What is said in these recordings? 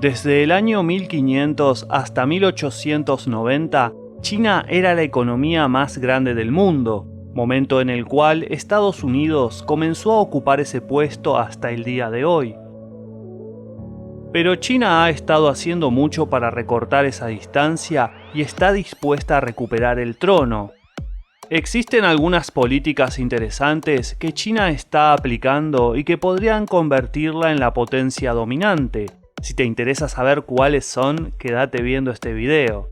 Desde el año 1500 hasta 1890, China era la economía más grande del mundo, momento en el cual Estados Unidos comenzó a ocupar ese puesto hasta el día de hoy. Pero China ha estado haciendo mucho para recortar esa distancia y está dispuesta a recuperar el trono. Existen algunas políticas interesantes que China está aplicando y que podrían convertirla en la potencia dominante. Si te interesa saber cuáles son, quédate viendo este video.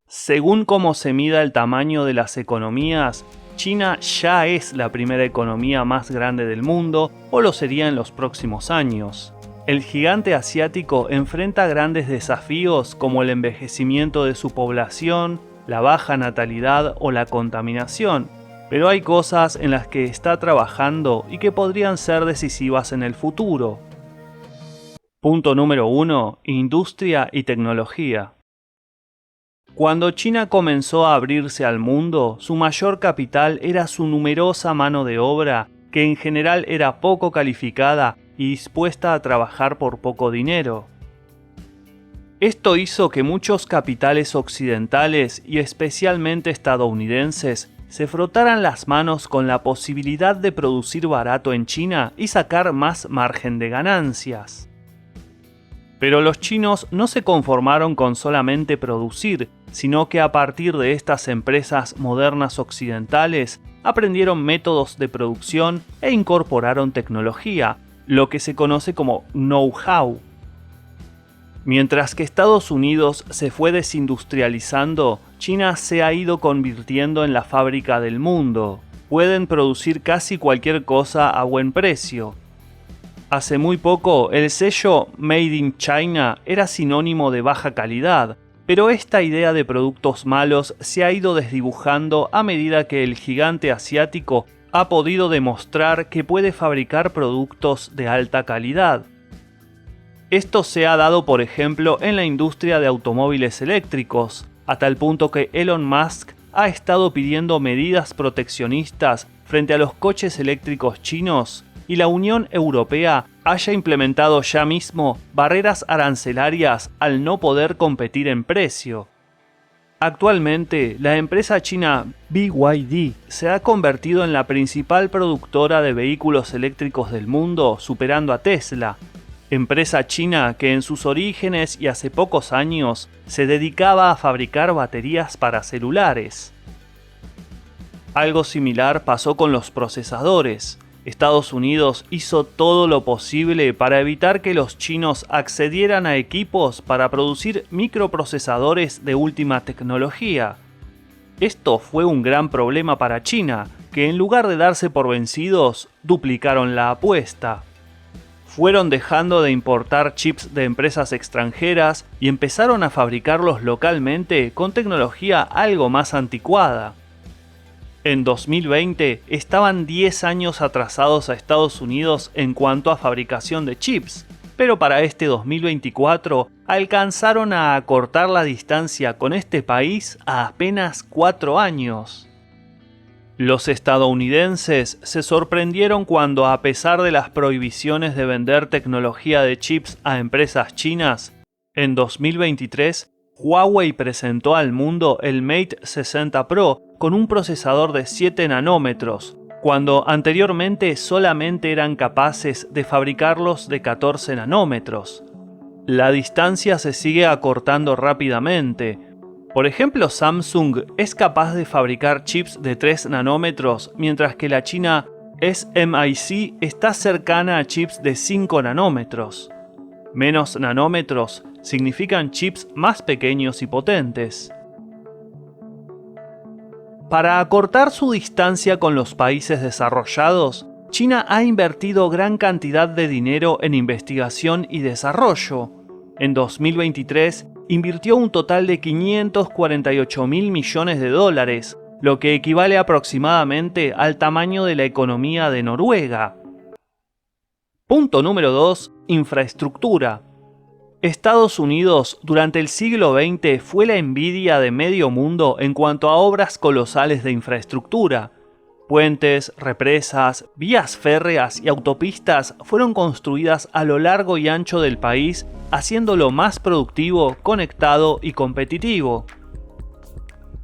Según cómo se mida el tamaño de las economías, China ya es la primera economía más grande del mundo, o lo sería en los próximos años. El gigante asiático enfrenta grandes desafíos como el envejecimiento de su población, la baja natalidad o la contaminación, pero hay cosas en las que está trabajando y que podrían ser decisivas en el futuro. Punto número 1. Industria y tecnología. Cuando China comenzó a abrirse al mundo, su mayor capital era su numerosa mano de obra, que en general era poco calificada y dispuesta a trabajar por poco dinero. Esto hizo que muchos capitales occidentales y especialmente estadounidenses se frotaran las manos con la posibilidad de producir barato en China y sacar más margen de ganancias. Pero los chinos no se conformaron con solamente producir, sino que a partir de estas empresas modernas occidentales aprendieron métodos de producción e incorporaron tecnología, lo que se conoce como know-how. Mientras que Estados Unidos se fue desindustrializando, China se ha ido convirtiendo en la fábrica del mundo. Pueden producir casi cualquier cosa a buen precio. Hace muy poco, el sello Made in China era sinónimo de baja calidad, pero esta idea de productos malos se ha ido desdibujando a medida que el gigante asiático ha podido demostrar que puede fabricar productos de alta calidad. Esto se ha dado, por ejemplo, en la industria de automóviles eléctricos, a tal punto que Elon Musk ha estado pidiendo medidas proteccionistas frente a los coches eléctricos chinos y la Unión Europea haya implementado ya mismo barreras arancelarias al no poder competir en precio. Actualmente, la empresa china BYD se ha convertido en la principal productora de vehículos eléctricos del mundo, superando a Tesla, empresa china que en sus orígenes y hace pocos años se dedicaba a fabricar baterías para celulares. Algo similar pasó con los procesadores. Estados Unidos hizo todo lo posible para evitar que los chinos accedieran a equipos para producir microprocesadores de última tecnología. Esto fue un gran problema para China, que en lugar de darse por vencidos, duplicaron la apuesta. Fueron dejando de importar chips de empresas extranjeras y empezaron a fabricarlos localmente con tecnología algo más anticuada. En 2020 estaban 10 años atrasados a Estados Unidos en cuanto a fabricación de chips, pero para este 2024 alcanzaron a acortar la distancia con este país a apenas 4 años. Los estadounidenses se sorprendieron cuando, a pesar de las prohibiciones de vender tecnología de chips a empresas chinas, en 2023 Huawei presentó al mundo el Mate 60 Pro con un procesador de 7 nanómetros, cuando anteriormente solamente eran capaces de fabricarlos de 14 nanómetros. La distancia se sigue acortando rápidamente. Por ejemplo, Samsung es capaz de fabricar chips de 3 nanómetros, mientras que la china SMIC está cercana a chips de 5 nanómetros. Menos nanómetros significan chips más pequeños y potentes. Para acortar su distancia con los países desarrollados, China ha invertido gran cantidad de dinero en investigación y desarrollo. En 2023 invirtió un total de 548.000 millones de dólares, lo que equivale aproximadamente al tamaño de la economía de Noruega. Punto número 2. Infraestructura. Estados Unidos durante el siglo XX fue la envidia de medio mundo en cuanto a obras colosales de infraestructura. Puentes, represas, vías férreas y autopistas fueron construidas a lo largo y ancho del país, haciéndolo más productivo, conectado y competitivo.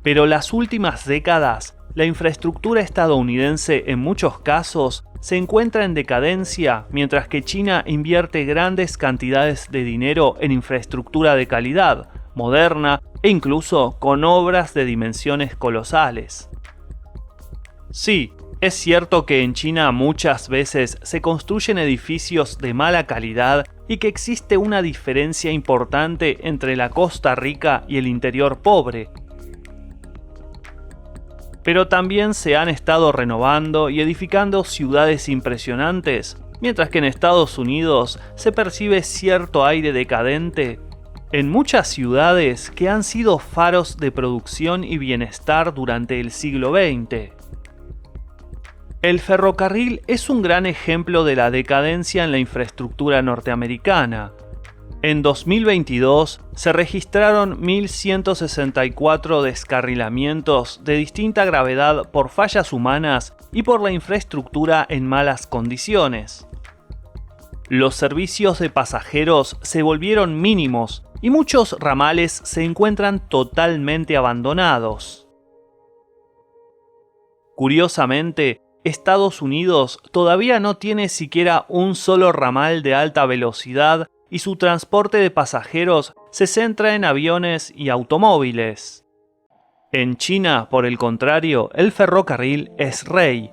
Pero las últimas décadas, la infraestructura estadounidense en muchos casos se encuentra en decadencia, mientras que China invierte grandes cantidades de dinero en infraestructura de calidad, moderna e incluso con obras de dimensiones colosales. Sí, es cierto que en China muchas veces se construyen edificios de mala calidad y que existe una diferencia importante entre la costa rica y el interior pobre. Pero también se han estado renovando y edificando ciudades impresionantes, mientras que en Estados Unidos se percibe cierto aire decadente en muchas ciudades que han sido faros de producción y bienestar durante el siglo XX. El ferrocarril es un gran ejemplo de la decadencia en la infraestructura norteamericana. En 2022 se registraron 1.164 descarrilamientos de distinta gravedad por fallas humanas y por la infraestructura en malas condiciones. Los servicios de pasajeros se volvieron mínimos y muchos ramales se encuentran totalmente abandonados. Curiosamente, Estados Unidos todavía no tiene siquiera un solo ramal de alta velocidad y su transporte de pasajeros se centra en aviones y automóviles. En China, por el contrario, el ferrocarril es rey.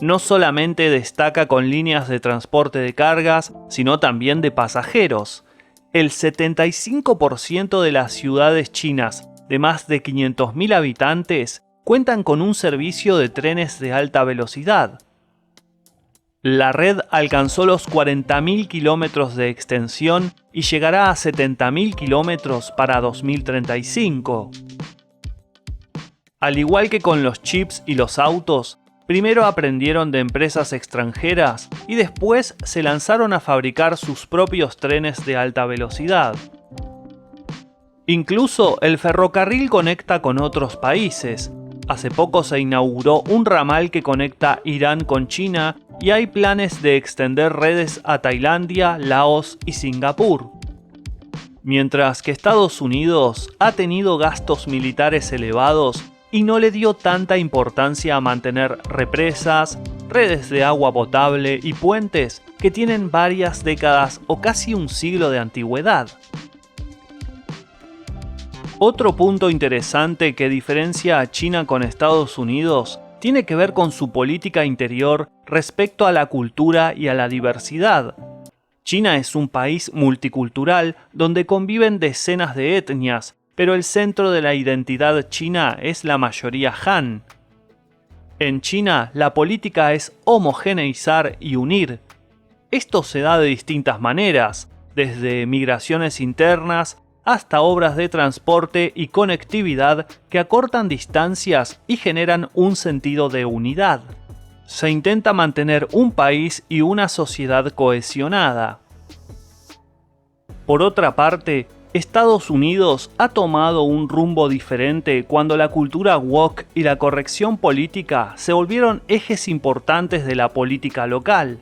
No solamente destaca con líneas de transporte de cargas, sino también de pasajeros. El 75% de las ciudades chinas de más de 500.000 habitantes cuentan con un servicio de trenes de alta velocidad. La red alcanzó los 40.000 kilómetros de extensión y llegará a 70.000 kilómetros para 2035. Al igual que con los chips y los autos, primero aprendieron de empresas extranjeras y después se lanzaron a fabricar sus propios trenes de alta velocidad. Incluso el ferrocarril conecta con otros países. Hace poco se inauguró un ramal que conecta Irán con China y hay planes de extender redes a Tailandia, Laos y Singapur. Mientras que Estados Unidos ha tenido gastos militares elevados y no le dio tanta importancia a mantener represas, redes de agua potable y puentes que tienen varias décadas o casi un siglo de antigüedad. Otro punto interesante que diferencia a China con Estados Unidos tiene que ver con su política interior respecto a la cultura y a la diversidad. China es un país multicultural donde conviven decenas de etnias, pero el centro de la identidad china es la mayoría Han. En China, la política es homogeneizar y unir. Esto se da de distintas maneras, desde migraciones internas hasta obras de transporte y conectividad que acortan distancias y generan un sentido de unidad. Se intenta mantener un país y una sociedad cohesionada. Por otra parte, Estados Unidos ha tomado un rumbo diferente cuando la cultura woke y la corrección política se volvieron ejes importantes de la política local.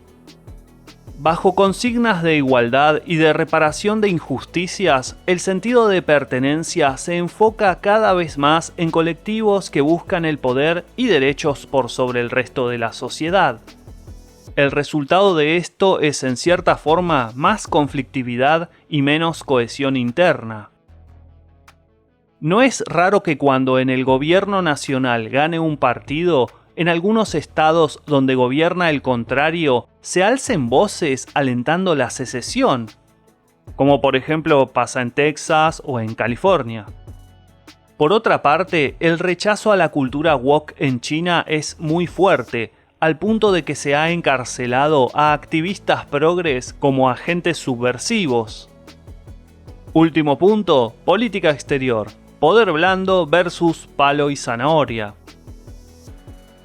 Bajo consignas de igualdad y de reparación de injusticias, el sentido de pertenencia se enfoca cada vez más en colectivos que buscan el poder y derechos por sobre el resto de la sociedad. El resultado de esto es, en cierta forma, más conflictividad y menos cohesión interna. No es raro que cuando en el gobierno nacional gane un partido, en algunos estados donde gobierna el contrario, se alcen voces alentando la secesión, como por ejemplo pasa en Texas o en California. Por otra parte, el rechazo a la cultura woke en China es muy fuerte, al punto de que se ha encarcelado a activistas progres como agentes subversivos. Último punto, política exterior, poder blando versus palo y zanahoria.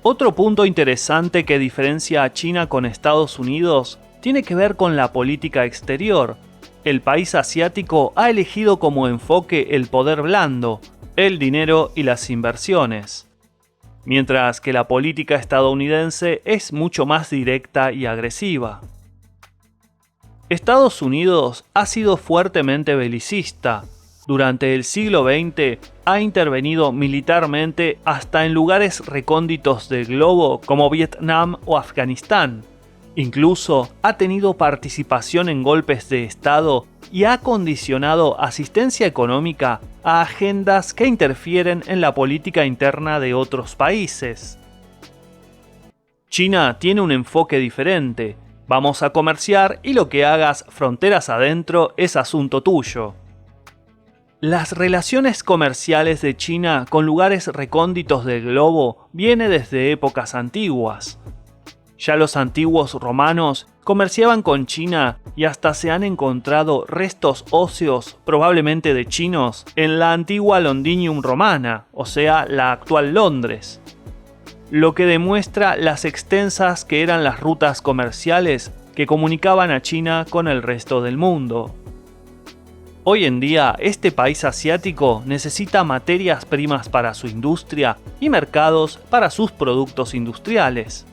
Otro punto interesante que diferencia a China con Estados Unidos tiene que ver con la política exterior. El país asiático ha elegido como enfoque el poder blando, el dinero y las inversiones. mientras que la política estadounidense es mucho más directa y agresiva. Estados Unidos ha sido fuertemente belicista. Durante el siglo XX ha intervenido militarmente hasta en lugares recónditos del globo como Vietnam o Afganistán. Incluso ha tenido participación en golpes de Estado y ha condicionado asistencia económica a agendas que interfieren en la política interna de otros países. China tiene un enfoque diferente. Vamos a comerciar y lo que hagas fronteras adentro es asunto tuyo. Las relaciones comerciales de China con lugares recónditos del globo viene desde épocas antiguas. Ya los antiguos romanos comerciaban con China y hasta se han encontrado restos óseos, probablemente de chinos, en la antigua Londinium romana, o sea, la actual Londres. Lo que demuestra las extensas que eran las rutas comerciales que comunicaban a China con el resto del mundo. Hoy en día, este país asiático necesita materias primas para su industria y mercados para sus productos industriales.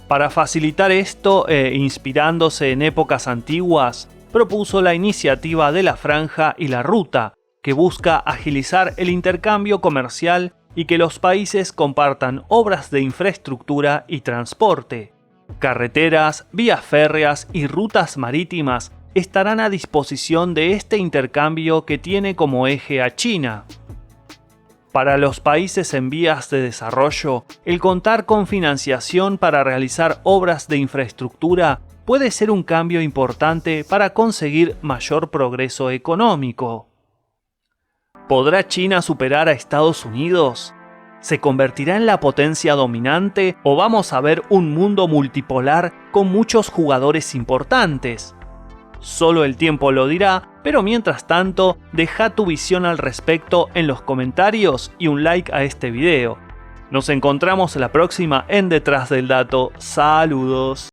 Para facilitar esto inspirándose en épocas antiguas, propuso la iniciativa de la Franja y la Ruta, que busca agilizar el intercambio comercial y que los países compartan obras de infraestructura y transporte. Carreteras, vías férreas y rutas marítimas estarán a disposición de este intercambio que tiene como eje a China. Para los países en vías de desarrollo, el contar con financiación para realizar obras de infraestructura puede ser un cambio importante para conseguir mayor progreso económico. ¿Podrá China superar a Estados Unidos? ¿Se convertirá en la potencia dominante o vamos a ver un mundo multipolar con muchos jugadores importantes? Solo el tiempo lo dirá, pero mientras tanto, deja tu visión al respecto en los comentarios y un like a este video. Nos encontramos la próxima en Detrás del Dato. Saludos.